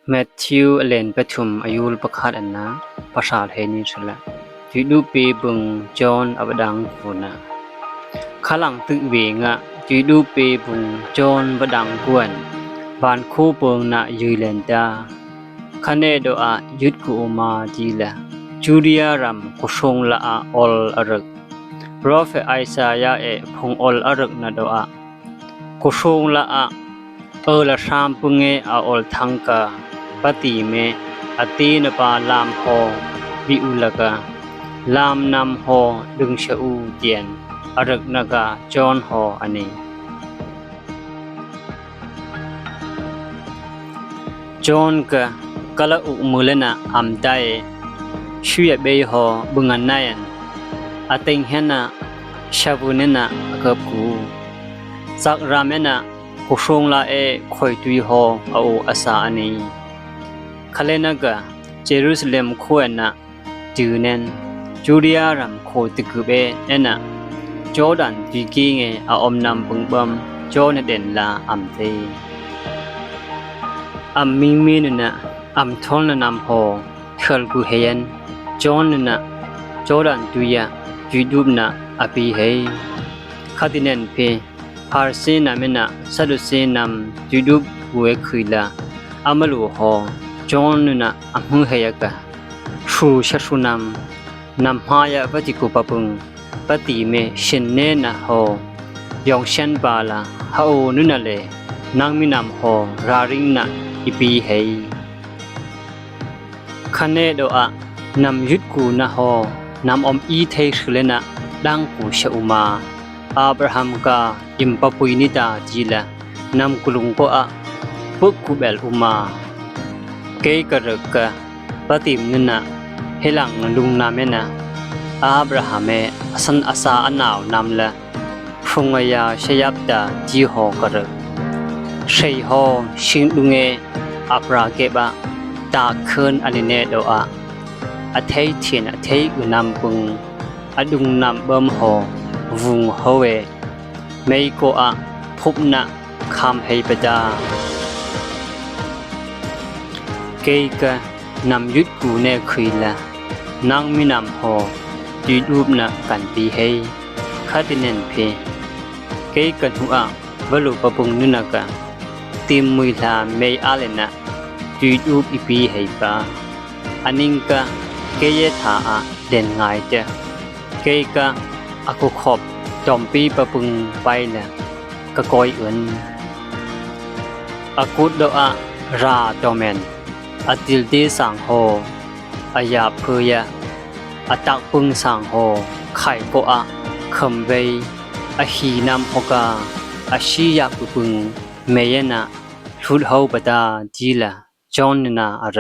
แมทธิวอเลนปฐุมอายุลประคาดอันนะภาษาไทยนี่ฉละจุดูปีบึงจอนอบดังกูนะขลังตึกเวงะจุดูปีบึงจอนบดังกวนบานคู่เปิงนะยุยเลนตาคะเนโดอายุดกูมาจีละจูเรียรัมกุชงละอาอลอรึกโปรเฟตไอซายาพงอลอรึกนะโดอากุชงละอาละชามปุงเงอาอลทังกาปฏิเมอตีนปาลามโฮวิอุลกาลามนำโฮดึงชะอูเตียนอรึกนกาจอนโฮอันนี้จอนกะกะละอุมุลนะอัมไดชุยเบยโฮบุงันนายันอติงเฮนะชาบุเนนะกะกูสักรามนะกุชงลาคอยตุยโฮเอาอาสาอันนี้คาเลนกะเจรูซาเล็มโคเอนะจูเนนจูเรียรัมโคติกุเบเนนะจอดันตุยกีเงอาอมนำปึงบัมจอเนเดนลาอัมเตอัมมิงมีนนะอัมทอนนำโฮเทลกุเฮยันจอนนะจอดันตุยะจุดูบนะอปีเฮคาติเนนเพพาร์เซนาเมนะซาดุเซนัมจุดูบเวคุยลาอามลูโฮจอนนะอมุเฮยกะชูชัชุนำนำหายะปฏิกุปปุงปฏิเมชินเนนะโฮยองเชนบาลาฮาโอนุนะเลนางมินำโฮราริงนะอิปีเฮคะเนโดอะนำยุดกูนะโฮนำอมอีเทชเลนะดังกูชะอุมาอับราฮัมกาอิมปะปุยนิดาจีละนำกุลุงโกอะปุกกุเบลอุมาเกยกะรึกะปฏิมนนะเฮลังลุงนาเมนะอับราฮัมอสันอาสาอนนาวนำละฟงยาชยับดาจีโฮกะรึชัยโฮชิงลุงอับราเกบะตาเคินอันเนโดอะอเทยเทียนอเทยอุนำปุงอดุงนำเบิ่มโฮวุงโฮเวเมยโกอะพุบนะคำเฮปดาเกยกะนำยุดกูเนคุยละนางมินำโฮดีดูบนะกันปีเฮคาติเนนเพเกยกันหัววลุปปุงนุนกะติมมุยลาเมยอาเลนะดีดูบอีปีเฮปาอันนิงกะเกยถาอะเด่นง่ายเจเกยกะอากุขบจอมปีปะปึงไปละกะกอยอื่นอากุดโดอะราตอเมนอติลดีสังโฮอายาเพยะอตักปึงสังโฮไข่โกอะคัมเวอหีนำโฮกาอชียากุปึงเมยนะชุดเฮาบดาจีละจอนนาอะเร